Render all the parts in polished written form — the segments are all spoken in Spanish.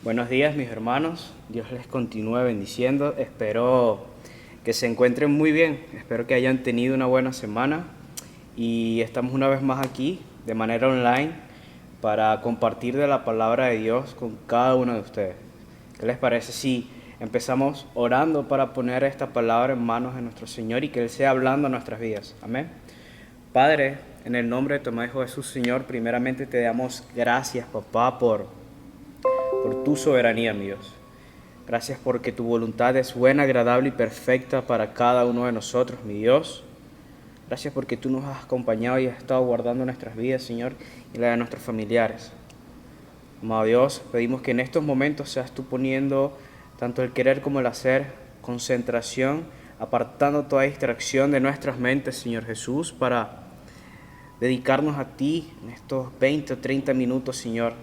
Buenos días, mis hermanos. Dios les continúe bendiciendo. Espero que se encuentren muy bien. Espero que hayan tenido una buena semana. Y estamos una vez más aquí de manera online para compartir de la palabra de Dios con cada uno de ustedes. ¿Qué les parece si empezamos orando para poner esta palabra en manos de nuestro Señor y que Él sea hablando a nuestras vidas? Amén. Padre, en el nombre de tu amado Hijo Jesús, Señor, primeramente te damos gracias, papá, por tu soberanía, mi Dios. Gracias porque tu voluntad es buena, agradable y perfecta para cada uno de nosotros, mi Dios. Gracias porque tú nos has acompañado y has estado guardando nuestras vidas, Señor, y la de nuestros familiares. Amado Dios, pedimos que en estos momentos seas tú poniendo tanto el querer como el hacer, concentración, apartando toda distracción de nuestras mentes, Señor Jesús, para dedicarnos a ti en estos 20 o 30 minutos, Señor.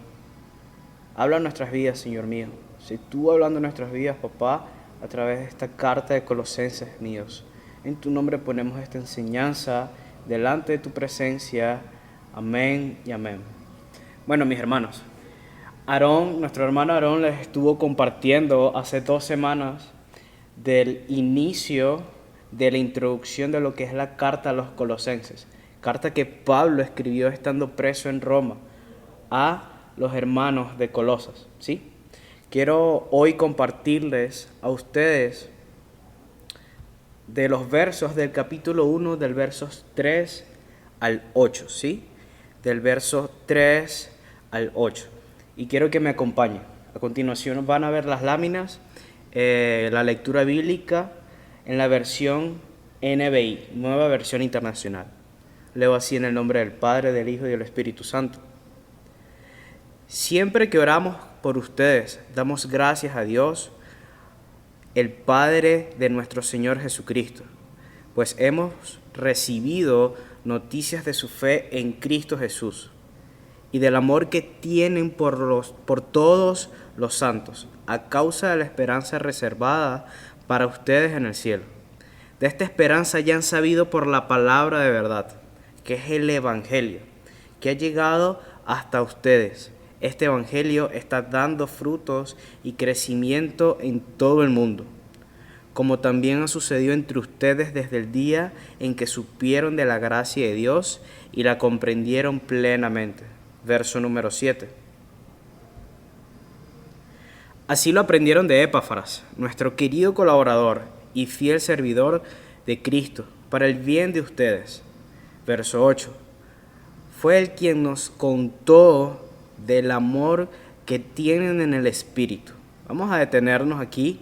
Habla en nuestras vidas, Señor mío. Si tú hablando en nuestras vidas, papá, a través de esta carta de Colosenses, míos. En tu nombre ponemos esta enseñanza delante de tu presencia. Amén y amén. Bueno, mis hermanos, nuestro hermano Aarón les estuvo compartiendo hace 2 semanas del inicio de la introducción de lo que es la carta a los Colosenses. Carta que Pablo escribió estando preso en Roma a los hermanos de Colosas, ¿sí? Quiero hoy compartirles a ustedes de los versos del capítulo 1, del versos 3 al 8, ¿sí? Del verso 3 al 8. Y quiero que me acompañen. A continuación van a ver las láminas, la lectura bíblica en la versión NBI, Nueva Versión Internacional. Leo así en el nombre del Padre, del Hijo y del Espíritu Santo. Siempre que oramos por ustedes, damos gracias a Dios, el Padre de nuestro Señor Jesucristo, pues hemos recibido noticias de su fe en Cristo Jesús y del amor que tienen por todos los santos, a causa de la esperanza reservada para ustedes en el cielo. De esta esperanza ya han sabido por la palabra de verdad, que es el Evangelio, que ha llegado hasta ustedes. Este Evangelio está dando frutos y crecimiento en todo el mundo, como también ha sucedido entre ustedes desde el día en que supieron de la gracia de Dios y la comprendieron plenamente. Verso número 7. Así lo aprendieron de Epafras, nuestro querido colaborador y fiel servidor de Cristo, para el bien de ustedes. Verso 8. Fue él quien nos contó del amor que tienen en el Espíritu. Vamos a detenernos aquí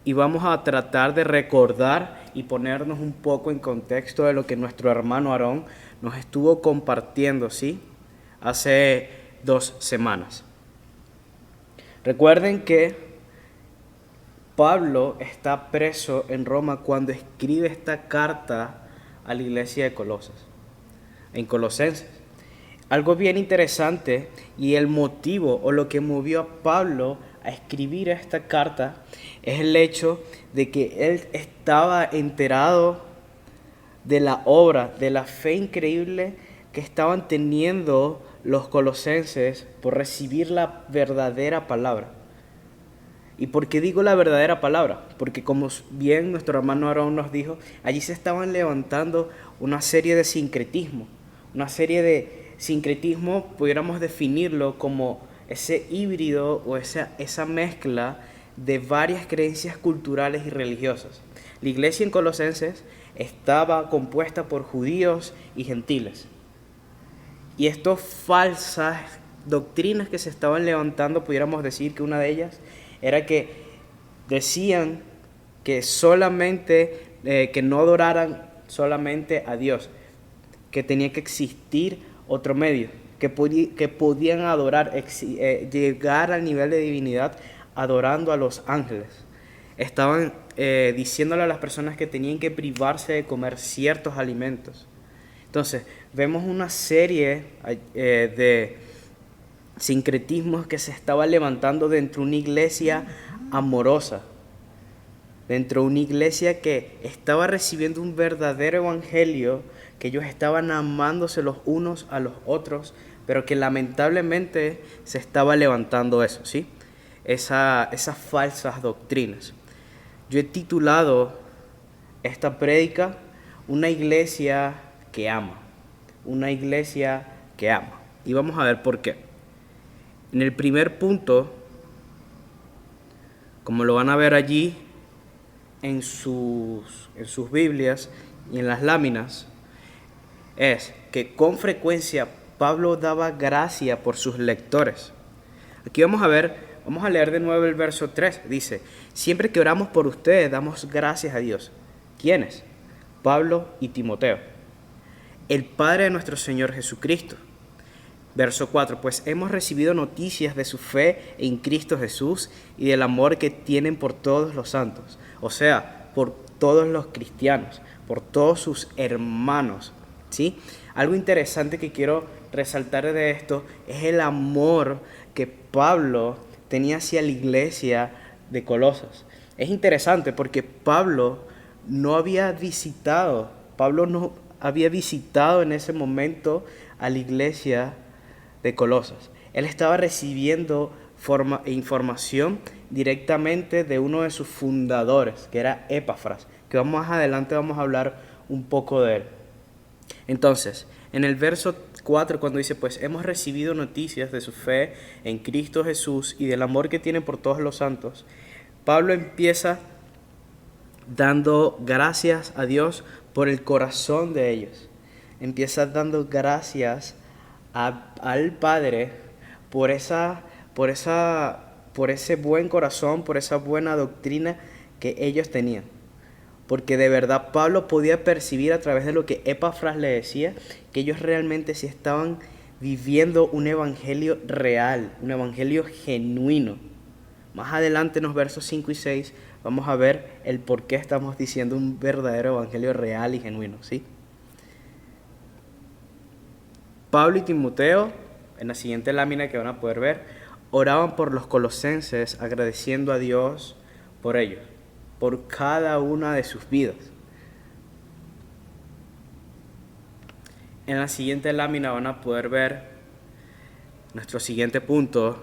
y vamos a tratar de recordar y ponernos un poco en contexto de lo que nuestro hermano Aarón nos estuvo compartiendo, ¿sí? Hace 2 semanas. Recuerden que Pablo está preso en Roma cuando escribe esta carta a la iglesia de Colosas, en Colosenses. Algo bien interesante y el motivo o lo que movió a Pablo a escribir esta carta es el hecho de que él estaba enterado de la obra, de la fe increíble que estaban teniendo los colosenses por recibir la verdadera palabra. ¿Y por qué digo la verdadera palabra? Porque como bien nuestro hermano Aarón nos dijo, allí se estaban levantando una serie de sincretismos, una serie de sincretismo, pudiéramos definirlo como ese híbrido o esa mezcla de varias creencias culturales y religiosas. La iglesia en Colosenses estaba compuesta por judíos y gentiles. Y estas falsas doctrinas que se estaban levantando, pudiéramos decir que una de ellas era que decían que solamente, que no adoraran solamente a Dios, que tenía que existir otro medio, que podían adorar, llegar al nivel de divinidad adorando a los ángeles. Estaban diciéndole a las personas que tenían que privarse de comer ciertos alimentos. Entonces, vemos una serie de sincretismos que se estaba levantando dentro de una iglesia amorosa, dentro de una iglesia que estaba recibiendo un verdadero evangelio, que ellos estaban amándose los unos a los otros, pero que lamentablemente se estaba levantando eso, ¿sí? esas falsas doctrinas. Yo he titulado esta prédica Una iglesia que ama. Una iglesia que ama. Y vamos a ver por qué. En el primer punto, como lo van a ver allí en sus Biblias y en las láminas, es que con frecuencia Pablo daba gracia por sus lectores. Aquí vamos a leer de nuevo el verso 3. Dice, siempre que oramos por ustedes, damos gracias a Dios. ¿Quiénes? Pablo y Timoteo, el Padre de nuestro Señor Jesucristo. Verso 4, pues hemos recibido noticias de su fe en Cristo Jesús y del amor que tienen por todos los santos, o sea, por todos los cristianos, por todos sus hermanos, ¿sí? Algo interesante que quiero resaltar de esto es el amor que Pablo tenía hacia la iglesia de Colosas. Es interesante porque Pablo no había visitado en ese momento a la iglesia de Colosas. Él estaba recibiendo información directamente de uno de sus fundadores, que era Epafras, que más adelante vamos a hablar un poco de él. Entonces, en el verso 4, cuando dice, pues hemos recibido noticias de su fe en Cristo Jesús y del amor que tienen por todos los santos, Pablo empieza dando gracias a Dios por el corazón de ellos. Empieza dando gracias al Padre por ese buen corazón, por esa buena doctrina que ellos tenían. Porque de verdad Pablo podía percibir a través de lo que Epafras le decía, que ellos realmente sí estaban viviendo un evangelio real, un evangelio genuino. Más adelante en los versos 5 y 6 vamos a ver el por qué estamos diciendo un verdadero evangelio real y genuino, ¿sí? Pablo y Timoteo, en la siguiente lámina que van a poder ver, oraban por los colosenses agradeciendo a Dios por ellos, por cada una de sus vidas. En la siguiente lámina van a poder ver nuestro siguiente punto.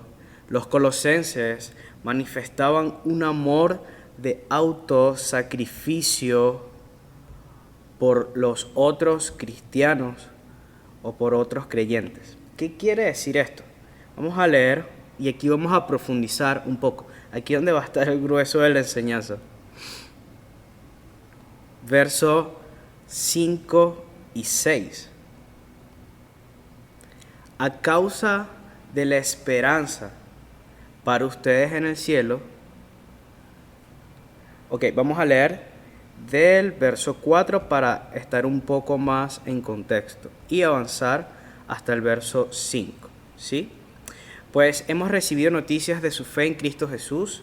Los colosenses manifestaban un amor de autosacrificio por los otros cristianos o por otros creyentes. ¿Qué quiere decir esto? Vamos a leer y aquí vamos a profundizar un poco. Aquí es donde va a estar el grueso de la enseñanza. Versos 5 y 6. A causa de la esperanza para ustedes en el cielo. Ok, vamos a leer del verso 4 para estar un poco más en contexto y avanzar hasta el verso 5, ¿sí? Pues hemos recibido noticias de su fe en Cristo Jesús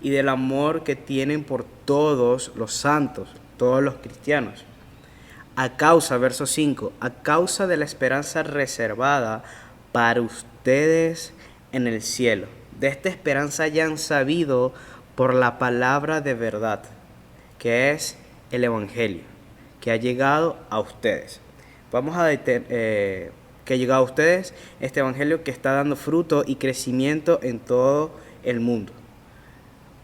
y del amor que tienen por todos los santos, todos los cristianos. A causa, verso 5, a causa de la esperanza reservada para ustedes en el cielo. De esta esperanza ya han sabido por la palabra de verdad, que es el Evangelio, que ha llegado a ustedes. Que ha llegado a ustedes este Evangelio que está dando fruto y crecimiento en todo el mundo,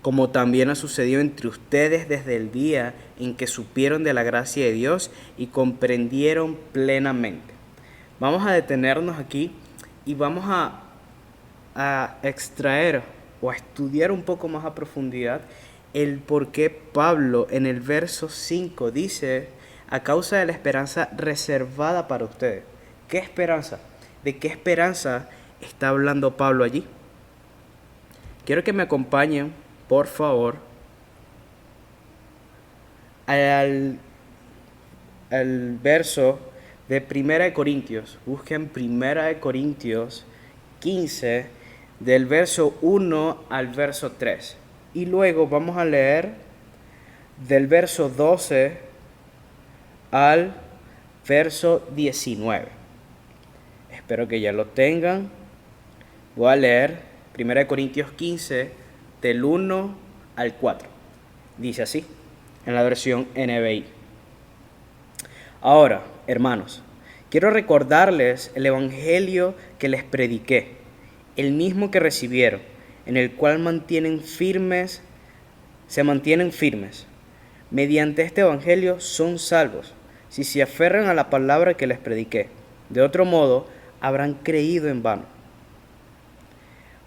como también ha sucedido entre ustedes desde el día en que supieron de la gracia de Dios y comprendieron plenamente. Vamos a detenernos aquí y vamos a extraer o a estudiar un poco más a profundidad el por qué Pablo en el verso 5 dice, a causa de la esperanza reservada para ustedes. ¿Qué esperanza? ¿De qué esperanza está hablando Pablo allí? Quiero que me acompañen, por favor, al verso de 1 Corintios. Busquen 1 Corintios 15, del verso 1 al verso 3. Y luego vamos a leer del verso 12 al verso 19. Espero que ya lo tengan. Voy a leer 1 Corintios 15, del 1 al 4. Dice así, en la versión NBI. Ahora, hermanos, quiero recordarles el evangelio que les prediqué, el mismo que recibieron, en el cual se mantienen firmes. Mediante este evangelio son salvos, si se aferran a la palabra que les prediqué. De otro modo, habrán creído en vano.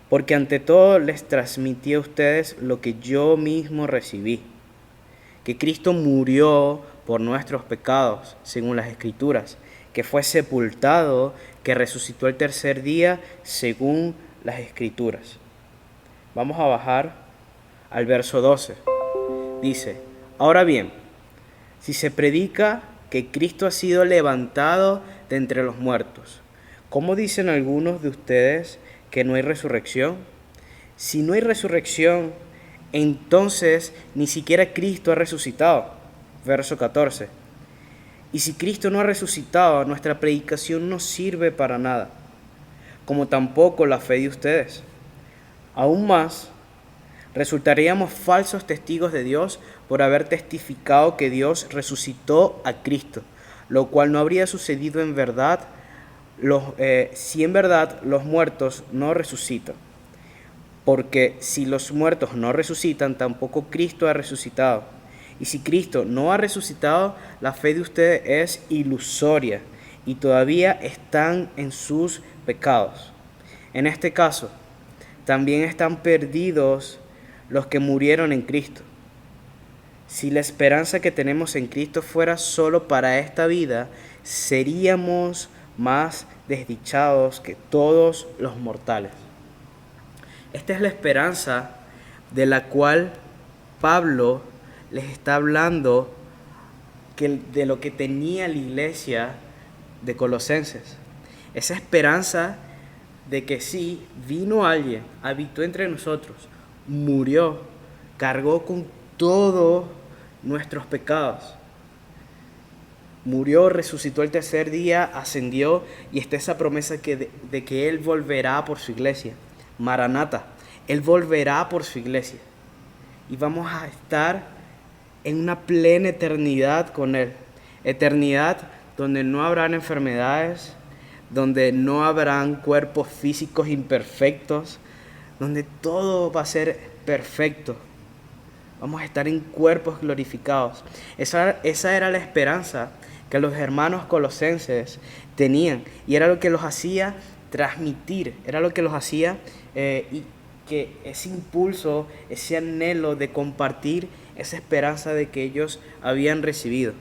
Porque ante todo les transmití a ustedes lo que yo mismo recibí, que Cristo murió por nuestros pecados, según las Escrituras, que fue sepultado, que resucitó el tercer día, según las Escrituras. Vamos a bajar al verso 12. Dice: ahora bien, si se predica que Cristo ha sido levantado de entre los muertos, ¿cómo dicen algunos de ustedes que no hay resurrección? Si no hay resurrección, entonces ni siquiera Cristo ha resucitado. Verso 14. Y si Cristo no ha resucitado, nuestra predicación no sirve para nada, como tampoco la fe de ustedes. Aún más, resultaríamos falsos testigos de Dios por haber testificado que Dios resucitó a Cristo, lo cual no habría sucedido en verdad si en verdad los muertos no resucitan. Porque si los muertos no resucitan, tampoco Cristo ha resucitado. Y si Cristo no ha resucitado, la fe de ustedes es ilusoria y todavía están en sus pecados. En este caso, también están perdidos los que murieron en Cristo. Si la esperanza que tenemos en Cristo fuera solo para esta vida, seríamos más desdichados que todos los mortales. Esta es la esperanza de la cual Pablo les está hablando, de lo que tenía la iglesia de Colosenses. Esa esperanza de que sí, vino alguien, habitó entre nosotros, murió, cargó con todos nuestros pecados. Murió, resucitó el tercer día, ascendió, y está esa promesa de que Él volverá por su iglesia. Maranata, Él volverá por su iglesia. Y vamos a estar en una plena eternidad con Él. Eternidad donde no habrán enfermedades, donde no habrán cuerpos físicos imperfectos, donde todo va a ser perfecto. Vamos a estar en cuerpos glorificados. Esa era la esperanza que los hermanos colosenses tenían, y era lo que los hacía transmitir, era lo que los hacía y que ese impulso, ese anhelo de compartir esa esperanza de que ellos habían recibido.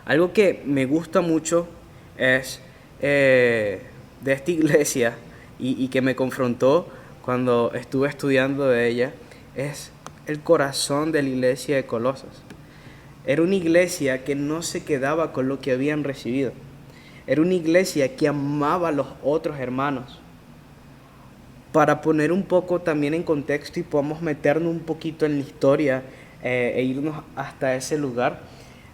Algo que me gusta mucho es de esta iglesia y que me confrontó cuando estuve estudiando de ella, es el corazón de la iglesia de Colosas. Era una iglesia que no se quedaba con lo que habían recibido. Era una iglesia que amaba a los otros hermanos. Para poner un poco también en contexto y podamos meternos un poquito en la historia e irnos hasta ese lugar,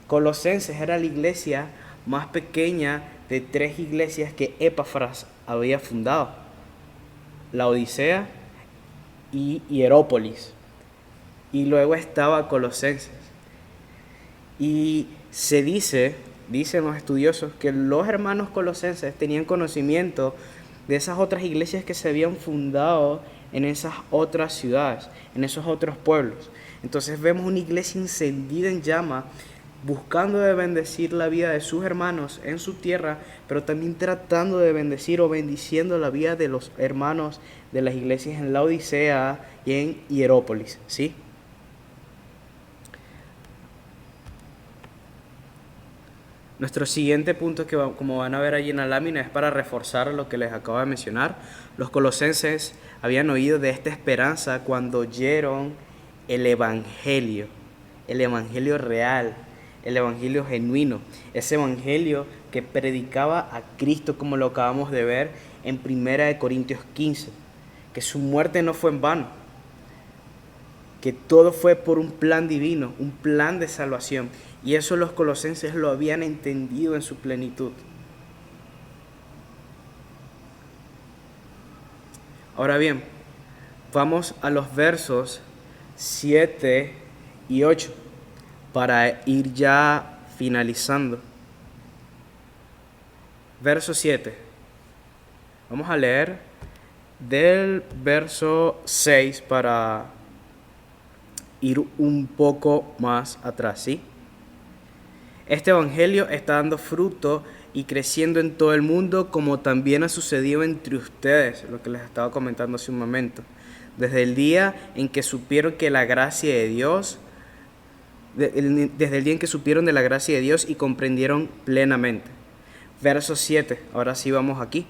Colosenses era la iglesia más pequeña de 3 iglesias que Epafras había fundado: Laodicea y Hierápolis. Y luego estaba Colosenses. Y se dicen los estudiosos, que los hermanos colosenses tenían conocimiento de esas otras iglesias que se habían fundado en esas otras ciudades, en esos otros pueblos. Entonces vemos una iglesia encendida en llama, buscando de bendecir la vida de sus hermanos en su tierra, pero también tratando de bendecir o bendiciendo la vida de los hermanos de las iglesias en Laodicea y en Hierápolis, ¿sí? Nuestro siguiente punto, que como van a ver allí en la lámina, es para reforzar lo que les acabo de mencionar. Los colosenses habían oído de esta esperanza cuando oyeron el evangelio real, el evangelio genuino, ese evangelio que predicaba a Cristo, como lo acabamos de ver en 1 Corintios 15, que su muerte no fue en vano, que todo fue por un plan divino, un plan de salvación. Y eso los colosenses lo habían entendido en su plenitud. Ahora bien, vamos a los versos 7 y 8 para ir ya finalizando. Verso 7. Vamos a leer del verso 6 para ir un poco más atrás, ¿sí? Este evangelio está dando fruto y creciendo en todo el mundo, como también ha sucedido entre ustedes, lo que les estaba comentando hace un momento. Desde el día en que supieron que la gracia de Dios, desde el día en que supieron de la gracia de Dios y comprendieron plenamente. Verso 7, ahora sí vamos aquí.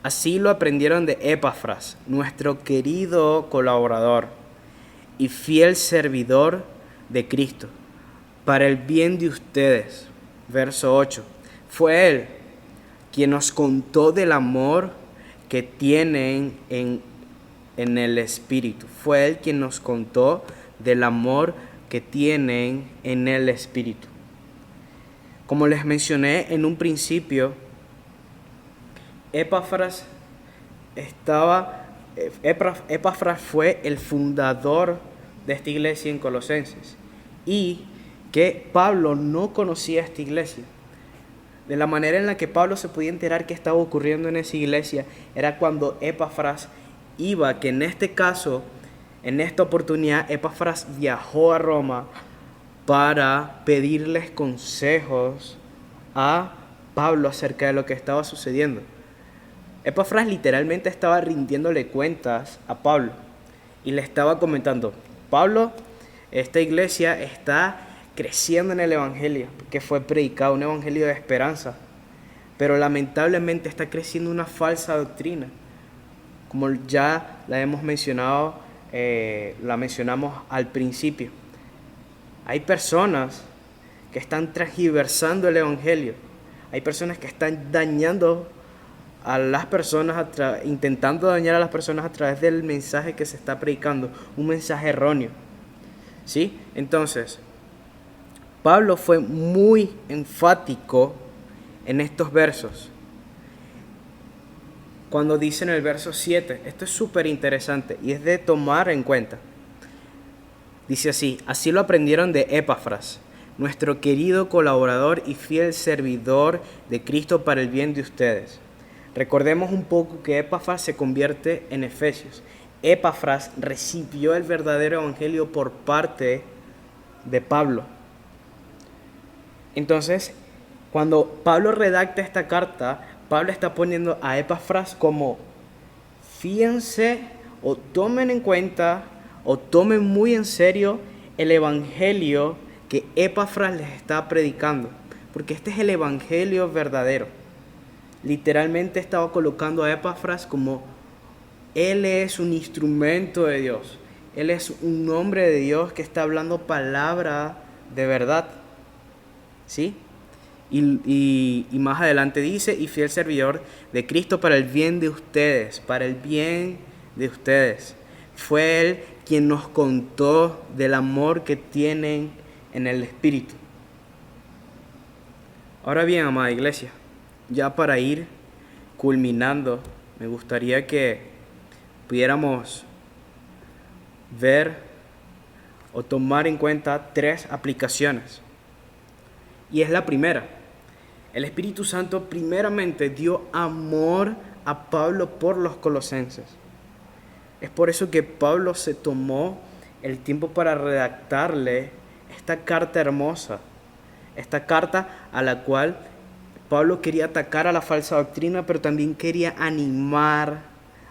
Así lo aprendieron de Epafras, nuestro querido colaborador y fiel servidor de Cristo, para el bien de ustedes. Verso 8. Fue Él quien nos contó del amor que tienen en el Espíritu. Fue Él quien nos contó del amor que tienen en el Espíritu. Como les mencioné en un principio, Epafras fue el fundador de esta iglesia en Colosenses, y que Pablo no conocía esta iglesia. De la manera en la que Pablo se podía enterar qué estaba ocurriendo en esa iglesia era cuando Epafras iba, que en este caso, en esta oportunidad, Epafras viajó a Roma para pedirles consejos a Pablo acerca de lo que estaba sucediendo. Epafras literalmente estaba rindiéndole cuentas a Pablo y le estaba comentando: Pablo, esta iglesia está creciendo en el evangelio que fue predicado, un evangelio de esperanza, pero lamentablemente está creciendo una falsa doctrina, como ya la hemos mencionado, la mencionamos al principio. Hay personas que están transgiversando el evangelio, hay personas que están dañando a las personas, intentando dañar a las personas a través del mensaje que se está predicando, un mensaje erróneo, ¿sí? Entonces, Pablo fue muy enfático en estos versos. Cuando dice en el verso 7, esto es súper interesante y es de tomar en cuenta. Dice así: así lo aprendieron de Epafras, nuestro querido colaborador y fiel servidor de Cristo para el bien de ustedes. Recordemos un poco que Epafras se convierte en Efesios. Epafras recibió el verdadero evangelio por parte de Pablo. Entonces, cuando Pablo redacta esta carta, Pablo está poniendo a Epafras como: fíjense o tomen en cuenta o tomen muy en serio el evangelio que Epafras les está predicando, porque este es el evangelio verdadero. Literalmente estaba colocando a Epafras como: él es un instrumento de Dios, él es un hombre de Dios que está hablando palabra de verdad, ¿sí? Y más adelante dice: y fiel servidor de Cristo para el bien de ustedes, para el bien de ustedes. Fue Él quien nos contó del amor que tienen en el Espíritu. Ahora bien, amada iglesia, ya para ir culminando, me gustaría que pudiéramos ver o tomar en cuenta 3 aplicaciones. Y es la primera: el Espíritu Santo primeramente dio amor a Pablo por los colosenses. Es por eso que Pablo se tomó el tiempo para redactarle esta carta hermosa, esta carta a la cual Pablo quería atacar a la falsa doctrina, pero también quería animar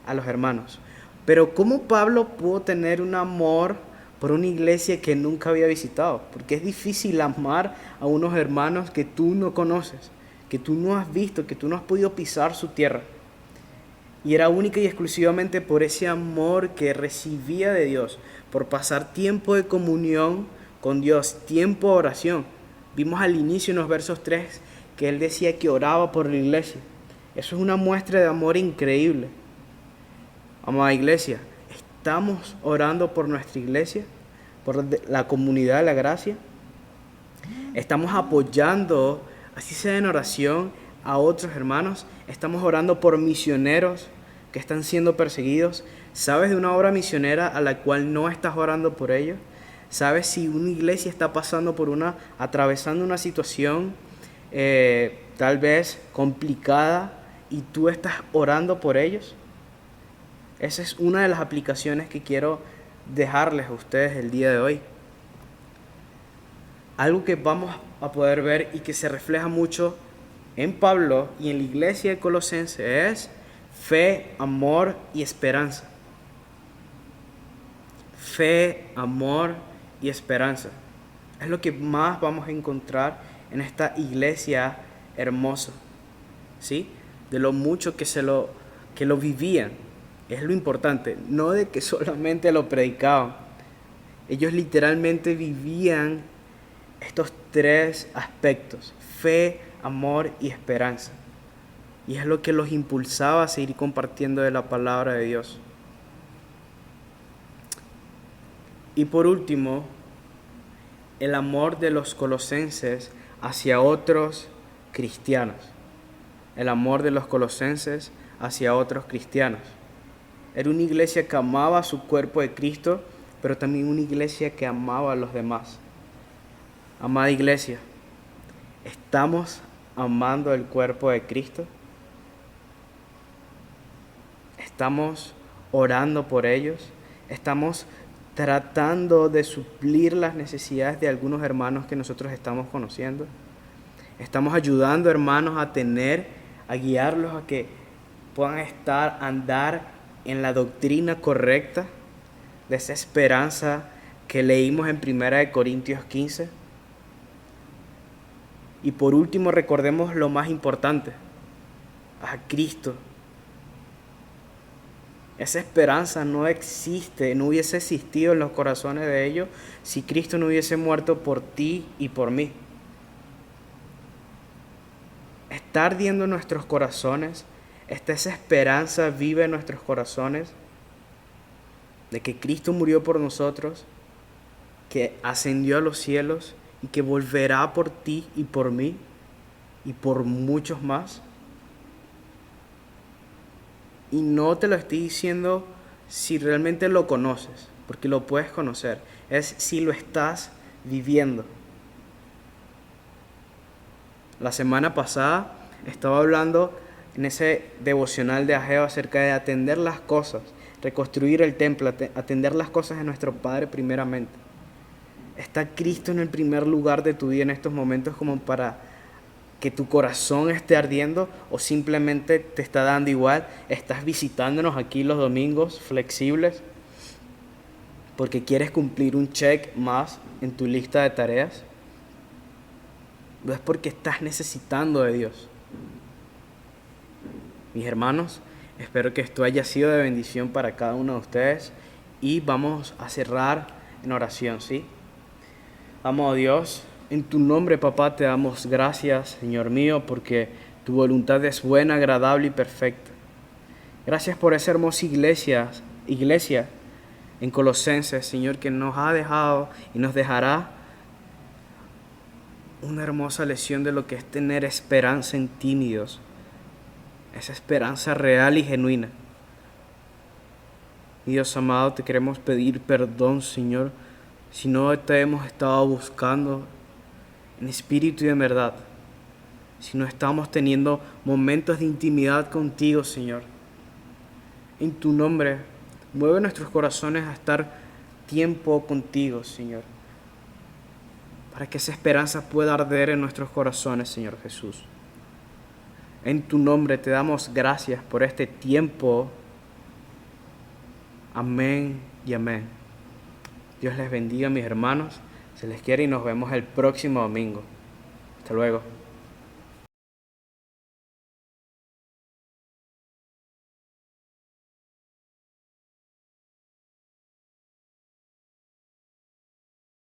a los hermanos. Pero ¿cómo Pablo pudo tener un amor por una iglesia que nunca había visitado? Porque es difícil amar a unos hermanos que tú no conoces, que tú no has visto, que tú no has podido pisar su tierra. Y era única y exclusivamente por ese amor que recibía de Dios, por pasar tiempo de comunión con Dios, tiempo de oración. Vimos al inicio en los versos 3 que él decía que oraba por la iglesia. Eso es una muestra de amor increíble. Amada iglesia, ¿estamos orando por nuestra iglesia? ¿Por la comunidad de la gracia? ¿Estamos apoyando, así sea en oración, a otros hermanos? ¿Estamos orando por misioneros que están siendo perseguidos? ¿Sabes de una obra misionera a la cual no estás orando por ellos? ¿Sabes si una iglesia está atravesando una situación tal vez complicada y tú estás orando por ellos? Esa es una de las aplicaciones que quiero dejarles a ustedes el día de hoy. Algo que vamos a poder ver y que se refleja mucho en Pablo y en la iglesia de Colosenses es fe, amor y esperanza. Fe, amor y esperanza. Es lo que más vamos a encontrar en esta iglesia hermosa, ¿sí? De lo mucho que lo vivían. Es lo importante, no de que solamente lo predicaban. Ellos literalmente vivían estos tres aspectos: fe, amor y esperanza. Y es lo que los impulsaba a seguir compartiendo de la palabra de Dios. Y por último, el amor de los colosenses hacia otros cristianos. El amor de los colosenses hacia otros cristianos. Era una iglesia que amaba a su cuerpo de Cristo, pero también una iglesia que amaba a los demás. Amada iglesia, ¿estamos amando el cuerpo de Cristo? ¿Estamos orando por ellos? ¿Estamos tratando de suplir las necesidades de algunos hermanos que nosotros estamos conociendo? ¿Estamos ayudando hermanos a guiarlos a que puedan andar en la doctrina correcta de esa esperanza que leímos en 1 Corintios 15? Y por último, recordemos lo más importante: a Cristo. Esa esperanza no hubiese existido en los corazones de ellos si Cristo no hubiese muerto por ti y por mí. Está ardiendo en nuestros corazones, esa esperanza vive en nuestros corazones de que Cristo murió por nosotros, que ascendió a los cielos y que volverá por ti y por mí y por muchos más. Y no te lo estoy diciendo si realmente lo conoces, porque lo puedes conocer. Es si lo estás viviendo. La semana pasada estaba hablando en ese devocional de Ageo acerca de atender las cosas, reconstruir el templo, atender las cosas de nuestro Padre primeramente. ¿Está Cristo en el primer lugar de tu vida en estos momentos como para que tu corazón esté ardiendo, o simplemente te está dando igual? ¿Estás visitándonos aquí los domingos flexibles porque quieres cumplir un check más en tu lista de tareas? ¿O es porque estás necesitando de Dios? Mis hermanos, espero que esto haya sido de bendición para cada uno de ustedes y vamos a cerrar en oración, ¿sí? Amado Dios, en tu nombre, papá, te damos gracias, Señor mío, porque tu voluntad es buena, agradable y perfecta. Gracias por esa hermosa iglesia en Colosenses, Señor, que nos ha dejado y nos dejará una hermosa lección de lo que es tener esperanza en ti, mi Dios. Esa esperanza real y genuina. Mi Dios amado, te queremos pedir perdón, Señor, si no te hemos estado buscando en espíritu y en verdad, si no estamos teniendo momentos de intimidad contigo, Señor. En tu nombre, mueve nuestros corazones a estar tiempo contigo, Señor, para que esa esperanza pueda arder en nuestros corazones, Señor Jesús. En tu nombre te damos gracias por este tiempo. Amén y amén. Dios les bendiga, mis hermanos. Se les quiere y nos vemos el próximo domingo. Hasta luego.